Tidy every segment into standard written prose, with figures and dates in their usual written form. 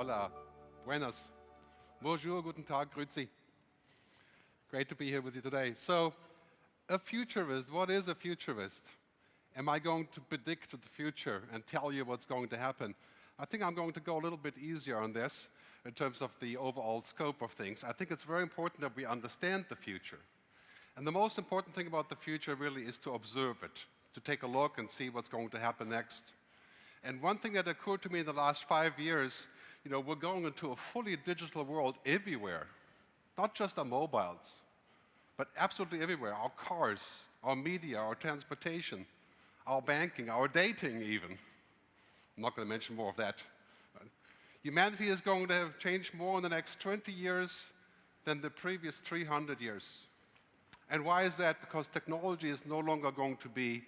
Hola, buenas, bonjour, guten Tag, grüezi. Great to be here with you today. So, a futurist, what is a futurist? Am I going to predict the future and tell you what's going to happen? I think I'm going to go a little bit easier on this in terms of the overall scope of things. I think it's very important that we understand the future. And the most important thing about the future really is to observe it, to take a look and see what's going to happen next. And one thing that occurred to me in the last 5 years, we're going into a fully digital world everywhere, not just our mobiles, but absolutely everywhere. Our cars, our media, our transportation, our banking, our dating even. I'm not going to mention more of that. Humanity is going to have changed more in the next 20 years than the previous 300 years. And why is that? Because technology is no longer going to be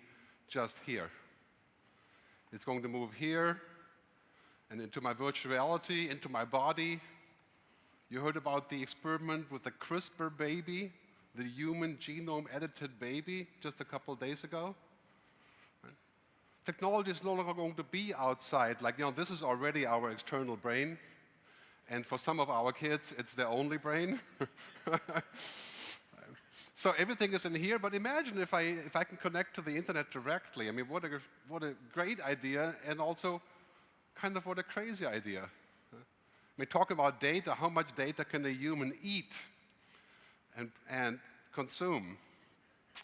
just here. It's going to move here and into my virtual reality, into my body. You heard about the experiment with the CRISPR baby, the human genome-edited baby, just a couple of days ago. Right? Technology is no longer going to be outside. Like, this is already our external brain. And for some of our kids, it's their only brain. So everything is in here, but imagine if I can connect to the internet directly. I mean, what a great idea, and also kind of what a crazy idea. I mean, talking about data, how much data can a human eat and consume?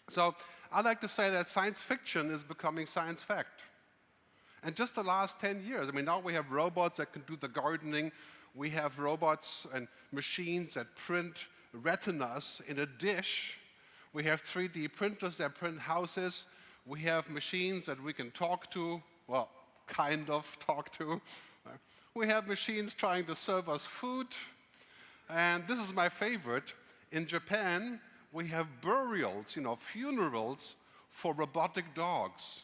So I like to say that science fiction is becoming science fact. And just the last 10 years, I mean, now we have robots that can do the gardening. We have robots and machines that print retinas in a dish. We have 3D printers that print houses. We have machines that we can talk to, well, kind of talk to. We have machines trying to serve us food. And this is my favorite. In Japan, we have burials, funerals for robotic dogs.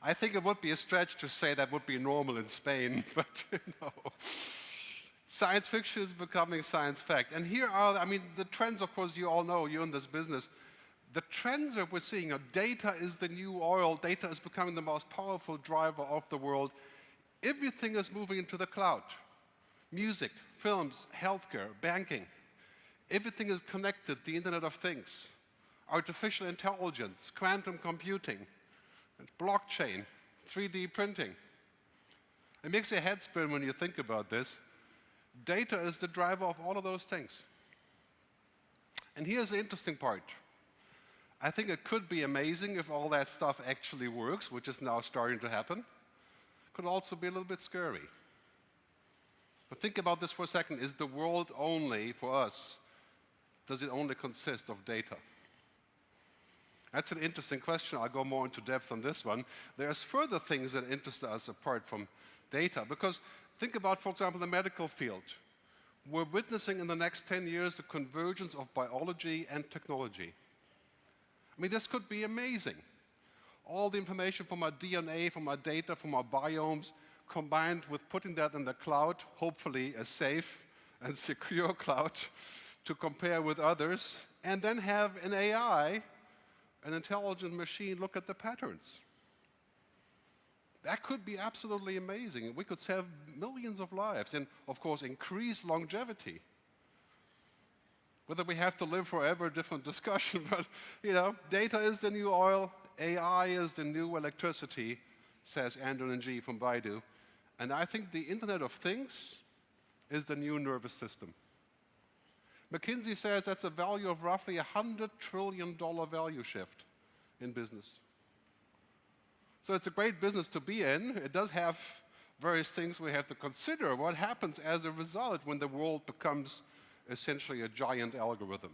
I think it would be a stretch to say that would be normal in Spain, but Science fiction is becoming science fact. And here are, the trends, of course, you all know, you're in this business. The trends that we're seeing are data is the new oil. Data is becoming the most powerful driver of the world. Everything is moving into the cloud. Music, films, healthcare, banking. Everything is connected, the Internet of Things, artificial intelligence, quantum computing, blockchain, 3D printing. It makes your head spin when you think about this. Data is the driver of all of those things. And here's the interesting part. I think it could be amazing if all that stuff actually works, which is now starting to happen. Could also be a little bit scary. But think about this for a second. Is the world only, for us, does it only consist of data? That's an interesting question. I'll go more into depth on this one. There's further things that interest us apart from data, because think about, for example, the medical field. We're witnessing in the next 10 years the convergence of biology and technology. I mean, this could be amazing. All the information from our DNA, from our data, from our biomes, combined with putting that in the cloud, hopefully a safe and secure cloud, to compare with others, and then have an AI, an intelligent machine, look at the patterns. That could be absolutely amazing. We could save millions of lives and, of course, increase longevity. Whether we have to live forever, a different discussion, but, data is the new oil, AI is the new electricity, says Andrew Ng from Baidu. And I think the Internet of Things is the new nervous system. McKinsey says that's a value of roughly $100 trillion value shift in business. So it's a great business to be in. It does have various things we have to consider. What happens as a result when the world becomes essentially a giant algorithm?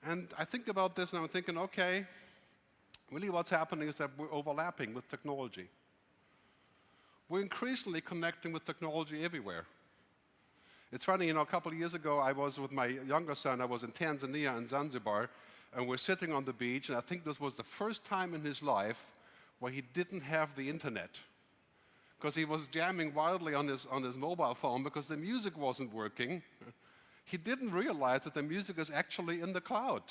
And I think about this and I'm thinking, okay, really what's happening is that we're overlapping with technology. We're increasingly connecting with technology everywhere. It's funny, a couple of years ago, I was with my younger son. I was in Tanzania and Zanzibar, and we're sitting on the beach, and I think this was the first time in his life where he didn't have the internet, because he was jamming wildly on his mobile phone because the music wasn't working. He didn't realize that the music is actually in the cloud.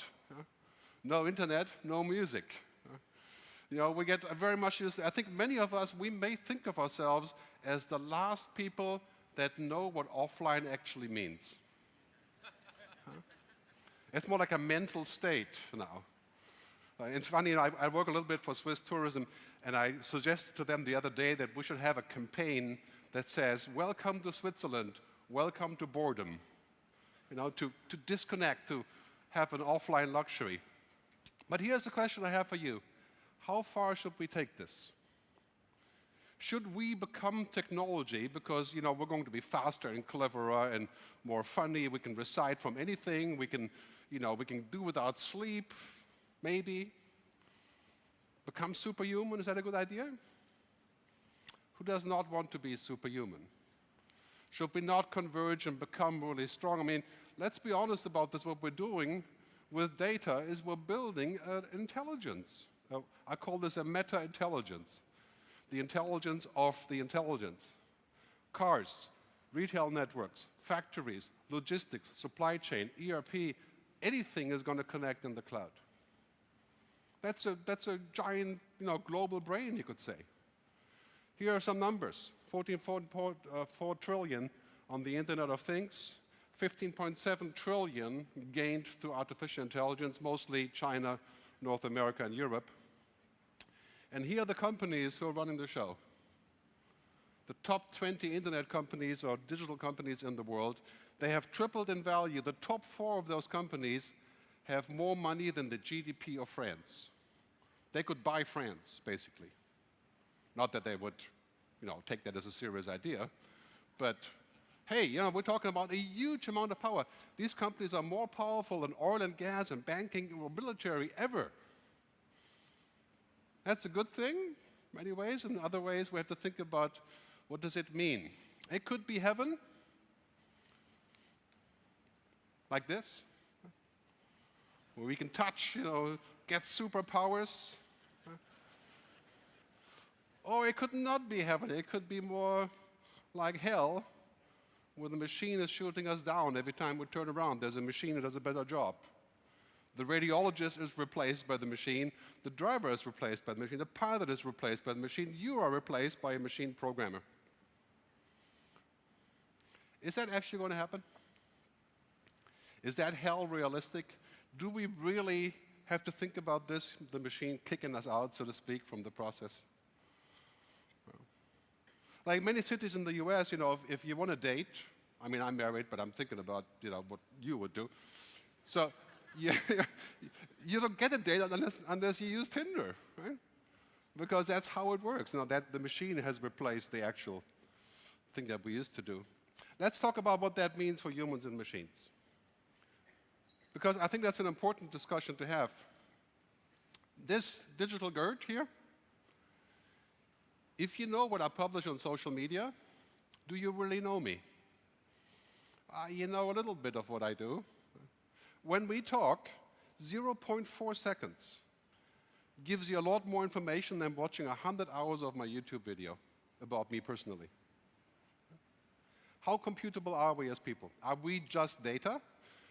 No internet, no music. We get very much used. I think many of us, we may think of ourselves as the last people that know what offline actually means. Huh? It's more like a mental state now. It's funny, I work a little bit for Swiss tourism, and I suggested to them the other day that we should have a campaign that says, "Welcome to Switzerland, welcome to boredom." To disconnect, to have an offline luxury. But here's the question I have for you. How far should we take this? Should we become technology because, we're going to be faster and cleverer and more funny, we can recite from anything, we can do without sleep, maybe? Become superhuman, is that a good idea? Who does not want to be superhuman? Should we not converge and become really strong? I mean, let's be honest about this. What we're doing with data is we're building an intelligence. I call this a meta-intelligence. The intelligence of the intelligence. Cars, retail networks, factories, logistics, supply chain, ERP, anything is going to connect in the cloud. That's a giant, global brain, you could say. Here are some numbers. 14.4 trillion on the Internet of Things, 15.7 trillion gained through artificial intelligence, mostly China, North America, and Europe. And here are the companies who are running the show. The top 20 internet companies or digital companies in the world, they have tripled in value. The top 4 of those companies have more money than the GDP of France. They could buy France, basically. Not that they would, take that as a serious idea, but hey, we're talking about a huge amount of power. These companies are more powerful than oil and gas and banking or military ever. That's a good thing in many ways. In other ways, we have to think about what does it mean. It could be heaven, like this, where we can touch, get superpowers. Or it could not be heaven. It could be more like hell, where the machine is shooting us down every time we turn around. There's a machine that does a better job. The radiologist is replaced by the machine. The driver is replaced by the machine. The pilot is replaced by the machine. You are replaced by a machine programmer. Is that actually going to happen? Is that hell realistic? Do we really have to think about this, the machine kicking us out, so to speak, from the process? Like many cities in the US, if you want to date, I mean, I'm married, but I'm thinking about, what you would do. So you don't get a date unless you use Tinder, right? Because that's how it works. That the machine has replaced the actual thing that we used to do. Let's talk about what that means for humans and machines. Because I think that's an important discussion to have. This digital Gerd here, if you know what I publish on social media, do you really know me? You know a little bit of what I do. When we talk, 0.4 seconds gives you a lot more information than watching 100 hours of my YouTube video about me personally. How computable are we as people? Are we just data?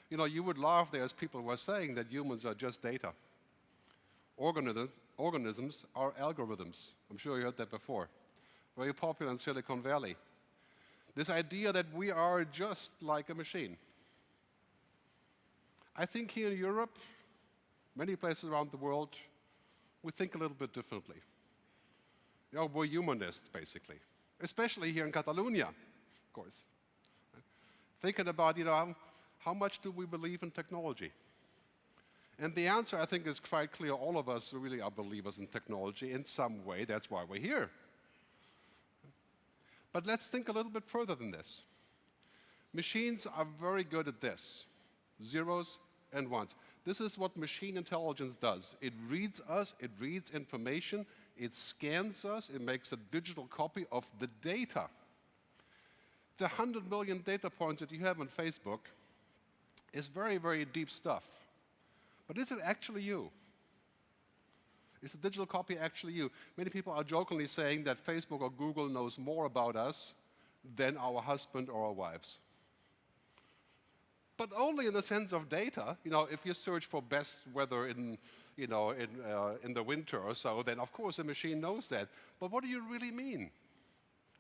You would laugh there as people were saying that humans are just data. Organisms are algorithms. I'm sure you heard that before. Very popular in Silicon Valley. This idea that we are just like a machine. I think here in Europe, many places around the world, we think a little bit differently. We're humanists, basically. Especially here in Catalonia, of course. Thinking about, how much do we believe in technology? And the answer, I think, is quite clear. All of us really are believers in technology in some way. That's why we're here. But let's think a little bit further than this. Machines are very good at this. Zeros and ones. This is what machine intelligence does. It reads us, it reads information, it scans us, it makes a digital copy of the data. The 100 million data points that you have on Facebook is very, very deep stuff. But is it actually you? Is the digital copy actually you? Many people are jokingly saying that Facebook or Google knows more about us than our husband or our wives. But only in the sense of data. If you search for best weather in in the winter or so, then of course a machine knows that. But what do you really mean?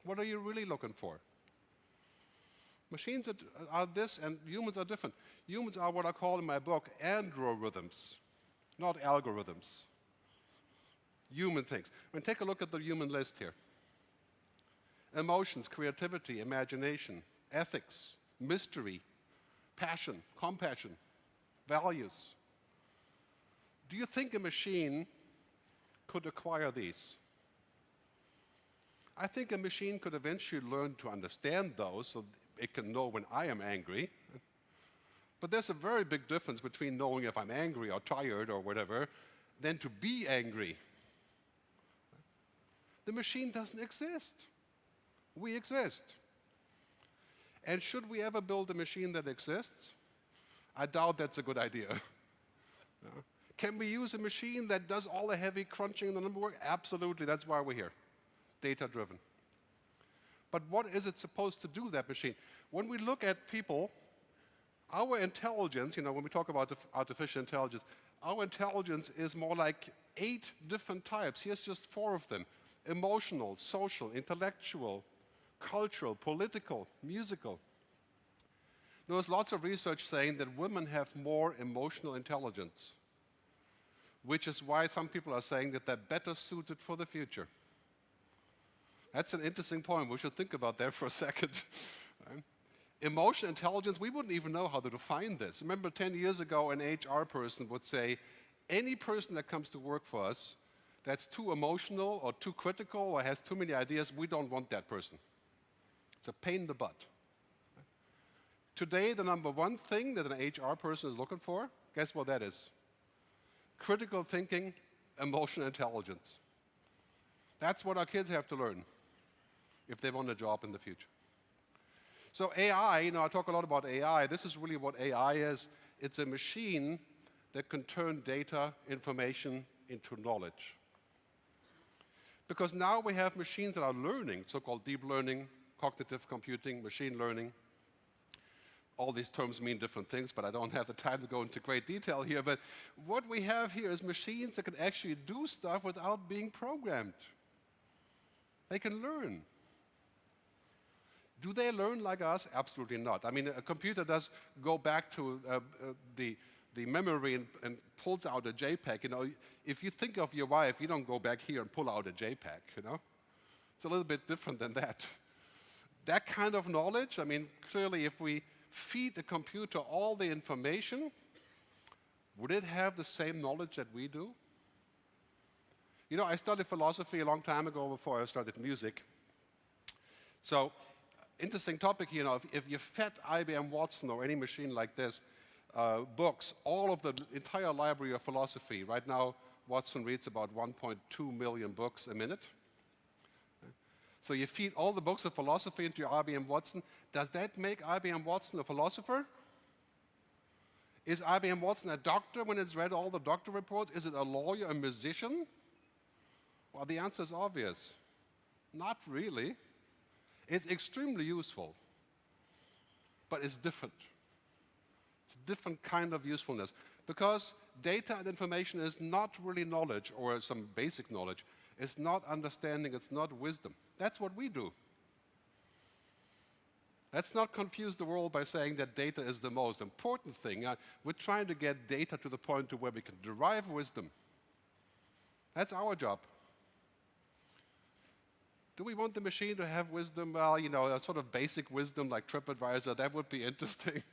What are you really looking for? Machines are this, and humans are different. Humans are what I call in my book androrhythms, not algorithms. Human things. Take a look at the human list here. Emotions, creativity, imagination, ethics, mystery, passion, compassion, values. Do you think a machine could acquire these? I think a machine could eventually learn to understand those so it can know when I am angry. But there's a very big difference between knowing if I'm angry or tired or whatever than to be angry. The machine doesn't exist. We exist. And should we ever build a machine that exists? I doubt that's a good idea. Can we use a machine that does all the heavy crunching and the number work? Absolutely, that's why we're here. Data-driven. But what is it supposed to do, that machine? When we look at people, our intelligence, when we talk about artificial intelligence, our intelligence is more like 8 different types. Here's just 4 of them. Emotional, social, intellectual, cultural, political, musical. There's lots of research saying that women have more emotional intelligence, which is why some people are saying that they're better suited for the future. That's an interesting point. We should think about that for a second. Emotional intelligence, we wouldn't even know how to define this. Remember 10 years ago, an HR person would say, any person that comes to work for us that's too emotional or too critical or has too many ideas, we don't want that person. It's a pain in the butt. Today, the number one thing that an HR person is looking for, guess what that is? Critical thinking, emotional intelligence. That's what our kids have to learn if they want a job in the future. So AI, I talk a lot about AI. This is really what AI is. It's a machine that can turn data, information into knowledge. Because now we have machines that are learning, so-called deep learning, cognitive computing, machine learning. All these terms mean different things, but I don't have the time to go into great detail here. But what we have here is machines that can actually do stuff without being programmed. They can learn. Do they learn like us? Absolutely not. I mean, a computer does go back to the memory and pulls out a JPEG. If you think of your wife, you don't go back here and pull out a JPEG, It's a little bit different than that. That kind of knowledge, clearly if we feed a computer all the information, would it have the same knowledge that we do? I studied philosophy a long time ago before I started music. So, interesting topic here. If you fed IBM Watson or any machine like this books, all of the entire library of philosophy, right now Watson reads about 1.2 million books a minute. So you feed all the books of philosophy into your IBM Watson. Does that make IBM Watson a philosopher? Is IBM Watson a doctor when it's read all the doctor reports? Is it a lawyer, a musician? Well, the answer is obvious. Not really. It's extremely useful, but it's different. It's a different kind of usefulness because data and information is not really knowledge or some basic knowledge. It's not understanding, it's not wisdom. That's what we do. Let's not confuse the world by saying that data is the most important thing. We're trying to get data to the point to where we can derive wisdom. That's our job. Do we want the machine to have wisdom? Well, a sort of basic wisdom like TripAdvisor, that would be interesting.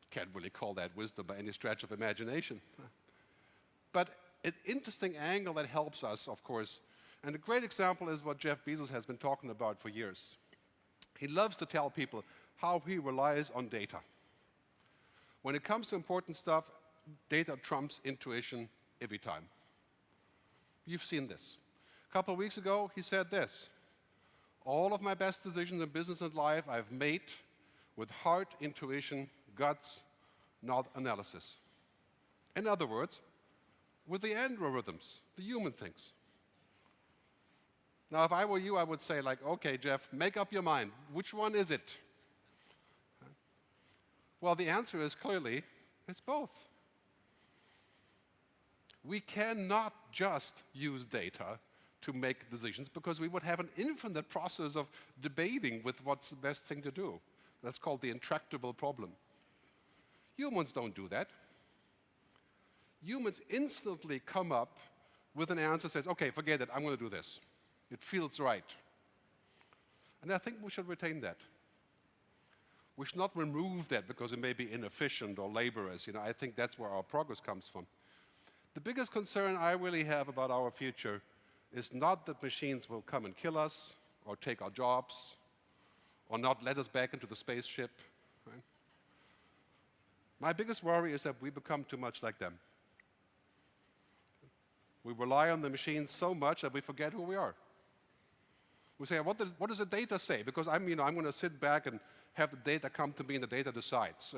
Can't really call that wisdom by any stretch of imagination. But an interesting angle that helps us, of course, and a great example is what Jeff Bezos has been talking about for years. He loves to tell people how he relies on data. When it comes to important stuff, data trumps intuition every time. You've seen this. A couple of weeks ago, he said this: all of my best decisions in business and life I've made with heart, intuition, guts, not analysis. In other words, with the androrhythms, the human things. Now, if I were you, I would say, okay, Jeff, make up your mind. Which one is it? Well, the answer is clearly, it's both. We cannot just use data to make decisions because we would have an infinite process of debating with what's the best thing to do. That's called the intractable problem. Humans don't do that. Humans instantly come up with an answer that says, okay, forget it, I'm going to do this. It feels right. And I think we should retain that. We should not remove that because it may be inefficient or laborious. I think that's where our progress comes from. The biggest concern I really have about our future is not that machines will come and kill us or take our jobs or not let us back into the spaceship. Right? My biggest worry is that we become too much like them. We rely on the machines so much that we forget who we are. We say, what does the data say? Because I'm going to sit back and have the data come to me and the data decides.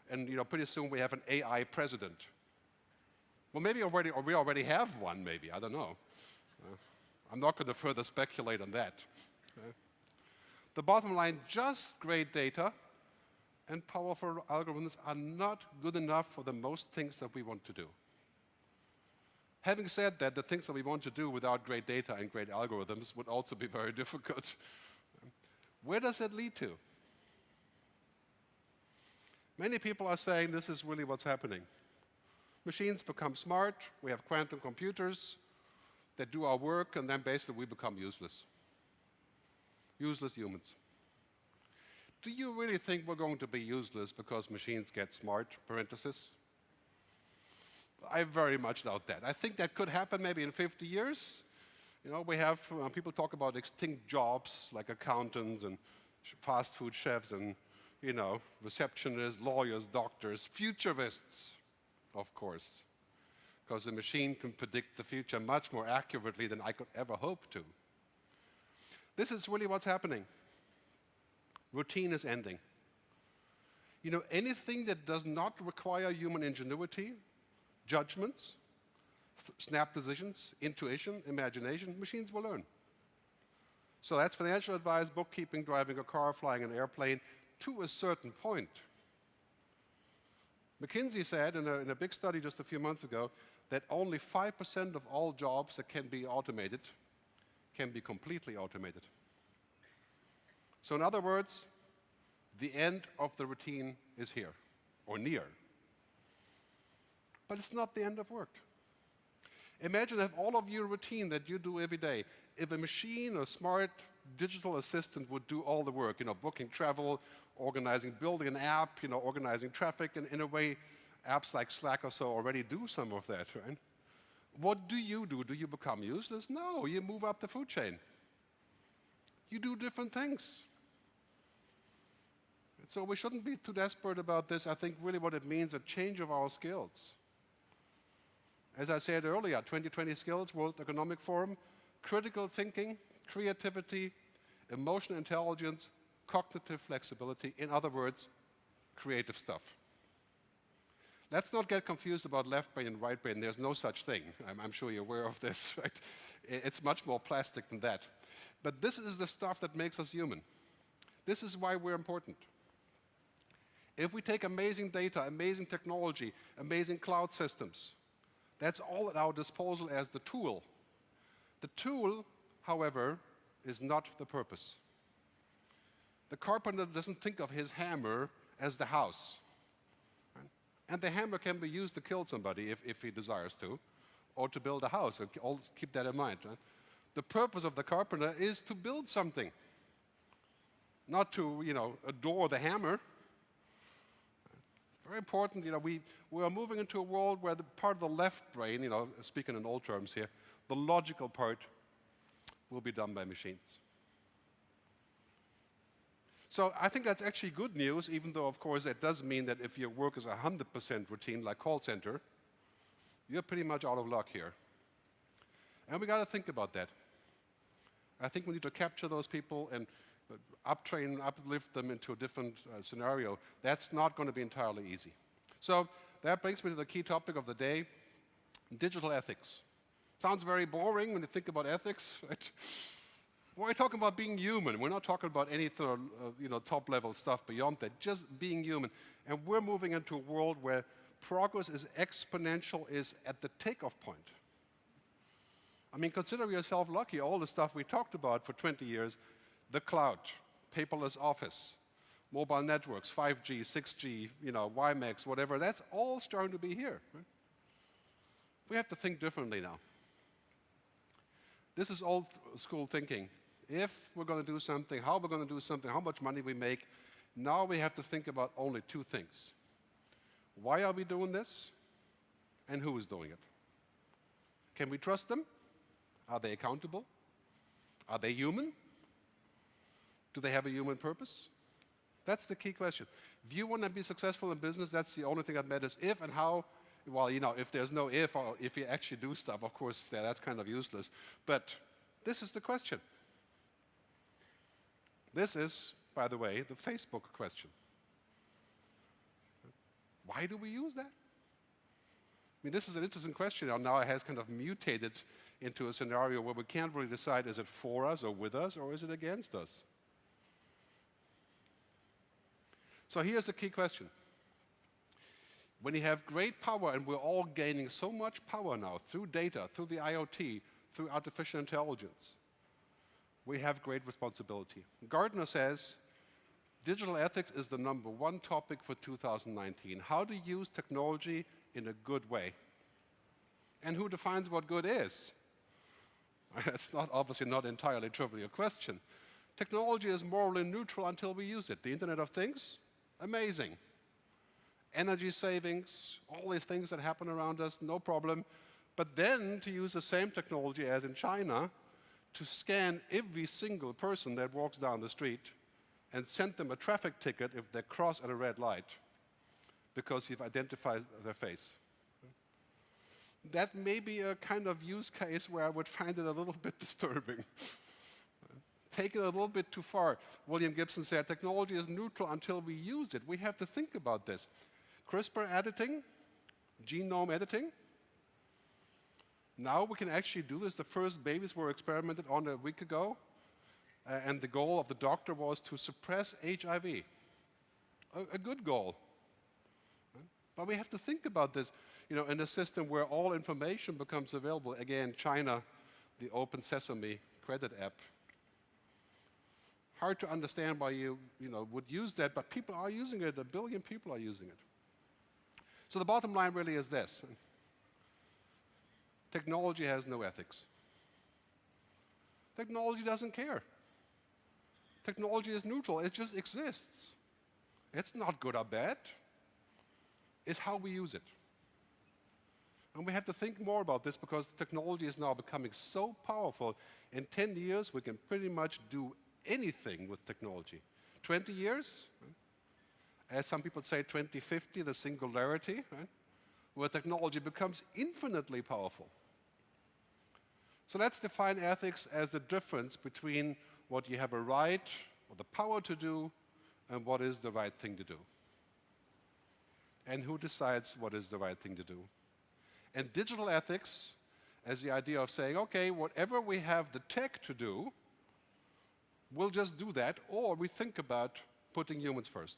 And pretty soon we have an AI president. Well, maybe we already have one, maybe. I don't know. I'm not going to further speculate on that. The bottom line, just great data and powerful algorithms are not good enough for the most things that we want to do. Having said that, the things that we want to do without great data and great algorithms would also be very difficult. Where does that lead to? Many people are saying this is really what's happening. Machines become smart, we have quantum computers that do our work, and then basically we become useless. Useless humans. Do you really think we're going to be useless because machines get smart, parenthesis? I very much doubt that. I think that could happen maybe in 50 years. We have, people talk about extinct jobs like accountants and fast food chefs and, receptionists, lawyers, doctors, futurists, of course, because the machine can predict the future much more accurately than I could ever hope to. This is really what's happening. Routine is ending. Anything that does not require human ingenuity, judgments, snap decisions, intuition, imagination, machines will learn. So that's financial advice, bookkeeping, driving a car, flying an airplane, to a certain point. McKinsey said in a big study just a few months ago that only 5% of all jobs that can be automated can be completely automated. So in other words, the end of the routine is here, or near. But it's not the end of work. Imagine if all of your routine that you do every day, if a machine or smart digital assistant would do all the work, booking travel, organizing, building an app, organizing traffic, and in a way, apps like Slack or so already do some of that, right? What do? Do you become useless? No, you move up the food chain. You do different things. So we shouldn't be too desperate about this. I think really what it means, a change of our skills. As I said earlier, 2020 skills, World Economic Forum, critical thinking, creativity, emotional intelligence, cognitive flexibility, in other words, creative stuff. Let's not get confused about left brain and right brain. There's no such thing. I'm sure you're aware of this, right? It's much more plastic than that. But this is the stuff that makes us human. This is why we're important. If we take amazing data, amazing technology, amazing cloud systems, that's all at our disposal as the tool. The tool, however, is not the purpose. The carpenter doesn't think of his hammer as the house. Right? And the hammer can be used to kill somebody if he desires to, or to build a house. And keep that in mind. Right? The purpose of the carpenter is to build something, not to, adore the hammer. Very important, we are moving into a world where the part of the left brain, speaking in old terms here, the logical part will be done by machines. So I think that's actually good news, even though, of course, it does mean that if your work is 100% routine, like call center, you're pretty much out of luck here. And we got to think about that. I think we need to capture those people and uptrain, uplift them into a different scenario. That's not going to be entirely easy. So that brings me to the key topic of the day, digital ethics. Sounds very boring when you think about ethics, right? We're talking about being human. We're not talking about any top-level stuff beyond that, just being human. And we're moving into a world where progress is exponential is at the takeoff point. I mean, consider yourself lucky. All the stuff we talked about for 20 years, the cloud, paperless office, mobile networks, 5G, 6G, WiMAX, whatever, that's all starting to be here. Right? We have to think differently now. This is old school thinking. If we're going to do something, how we're going to do something, how much money we make, now we have to think about only two things. Why are we doing this? And who is doing it? Can we trust them? Are they accountable? Are they human? Do they have a human purpose? That's the key question. If you want to be successful in business, that's the only thing that matters. If and how, well, if there's no if, or if you actually do stuff, of course, that's kind of useless. But this is the question. This is, by the way, the Facebook question. Why do we use that? I mean, this is an interesting question. Now it has kind of mutated into a scenario where we can't really decide, is it for us or with us, or is it against us? So here's the key question. When you have great power, and we're all gaining so much power now through data, through the IoT, through artificial intelligence, we have great responsibility. Gardner says, digital ethics is the #1 topic for 2019. How to use technology in a good way. And who defines what good is? It's obviously not entirely trivial question. Technology is morally neutral until we use it. The Internet of Things, amazing. Energy savings, all these things that happen around us, no problem. But then to use the same technology as in China to scan every single person that walks down the street and send them a traffic ticket if they cross at a red light because you've identified their face. That may be a kind of use case where I would find it a little bit disturbing. Take it a little bit too far. William Gibson said, technology is neutral until we use it. We have to think about this. CRISPR editing, genome editing. Now we can actually do this. The first babies were experimented on a week ago, and the goal of the doctor was to suppress HIV. A good goal. But we have to think about this, in a system where all information becomes available. Again, China, the Open Sesame credit app. Hard to understand why you, would use that, but people are using it. 1 billion people are using it. So the bottom line really is this. Technology has no ethics. Technology doesn't care. Technology is neutral. It just exists. It's not good or bad. It's how we use it. And we have to think more about this because technology is now becoming so powerful. In 10 years, we can pretty much do anything with technology. 20 years, as some people say, 2050, the singularity, right? Where technology becomes infinitely powerful. So let's define ethics as the difference between what you have a right or the power to do and what is the right thing to do. And who decides what is the right thing to do. And digital ethics as the idea of saying, okay, whatever we have the tech to do, we'll just do that, or we think about putting humans first.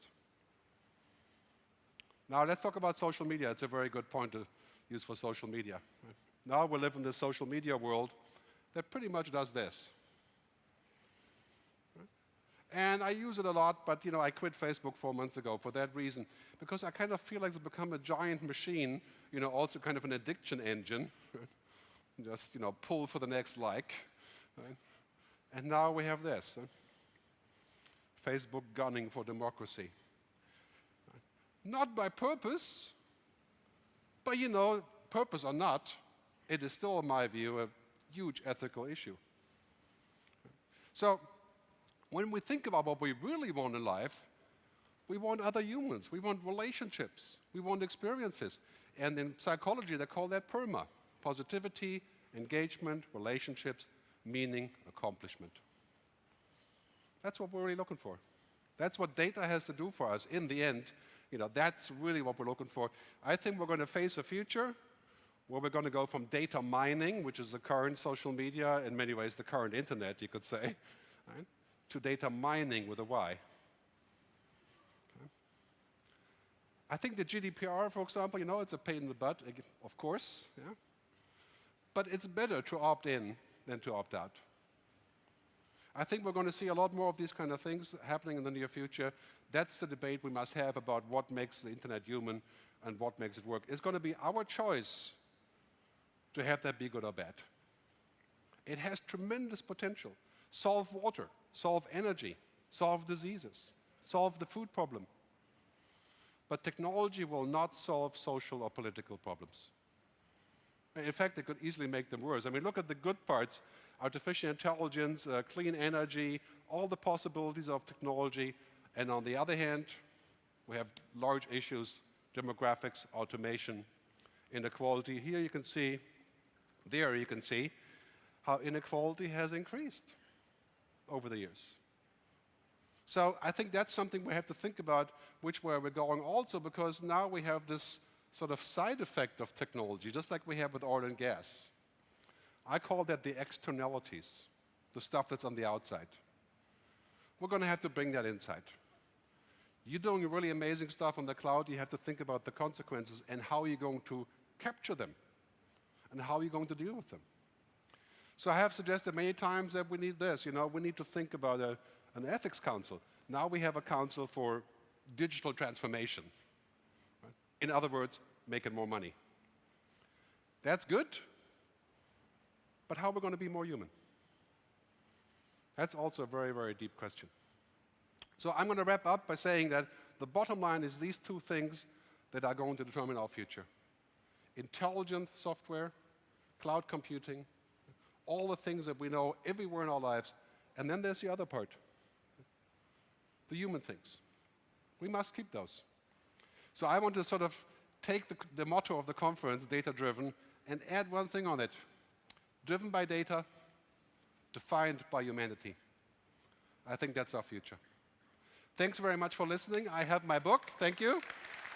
Now let's talk about social media. It's a very good point to use for social media. Now we live in this social media world that pretty much does this. And I use it a lot, but I quit Facebook 4 months ago for that reason, because I kind of feel like it's become a giant machine, also kind of an addiction engine. Just, pull for the next like. Right? And now we have this. Facebook gunning for democracy. Not by purpose, but purpose or not, it is still, in my view, a huge ethical issue. So, when we think about what we really want in life, we want other humans, we want relationships, we want experiences. And in psychology, they call that PERMA: positivity, engagement, relationships, meaning, accomplishment. That's what we're really looking for. That's what data has to do for us. In the end, that's really what we're looking for. I think we're going to face a future where we're going to go from data mining, which is the current social media, in many ways the current internet, you could say, right, to data mining with a Y. I think the GDPR, for example, it's a pain in the butt, of course, yeah? But it's better to opt in than to opt out. I think we're going to see a lot more of these kind of things happening in the near future. That's the debate we must have about what makes the internet human and what makes it work. It's going to be our choice to have that be good or bad. It has tremendous potential. Solve water, solve energy, solve diseases, solve the food problem. But technology will not solve social or political problems. In fact, it could easily make them worse. I mean, look at the good parts: artificial intelligence, clean energy, all the possibilities of technology. And on the other hand, we have large issues: demographics, automation, inequality. Here you can see, there you can see how inequality has increased over the years. So I think that's something we have to think about, which way we're going also, because now we have this sort of side effect of technology, just like we have with oil and gas. I call that the externalities, the stuff that's on the outside. We're going to have to bring that inside. You're doing really amazing stuff on the cloud. You have to think about the consequences and how you're going to capture them and how you're going to deal with them. So I have suggested many times that we need this. We need to think about an ethics council. Now we have a council for digital transformation. Right? In other words, making more money. That's good, but how are we going to be more human? That's also a very, very deep question. So I'm going to wrap up by saying that the bottom line is these two things that are going to determine our future: intelligent software, cloud computing, all the things that we know everywhere in our lives. And then there's the other part, the human things. We must keep those. So I want to sort of take the motto of the conference, data-driven, and add one thing on it: driven by data, defined by humanity. I think that's our future. Thanks very much for listening. I have my book. Thank you.